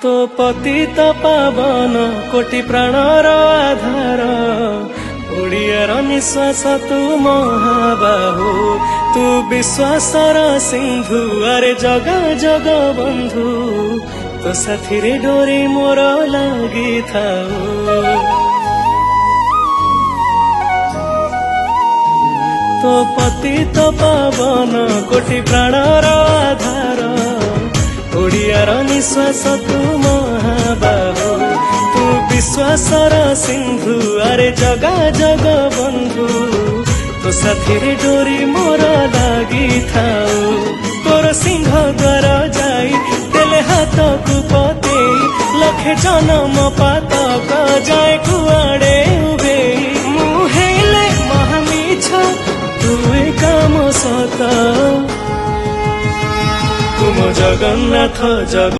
तो पतित पावन कोटि प्राणर आधार ओडियार निश्वास तू महाबाहु तू विश्वासर सिंधु अरे जग जग बंधु तो साथी रे डोरी मोर लगी थाऊ तो पतित पावन कोटि प्राणर आधार ओडियार निश्वास तू महाबाहु तू विश्वासर सिंधु अरे जगा जग बंधु तो साथी रे डोरी मोर लगी थाऊ तोर सिंह द्वार जाई तेले हाथ को पते लखे जन्म पातक जाए कुआड़े उबे मुहेले महामिछ तुए काम सत तुम जगन्नाथ जग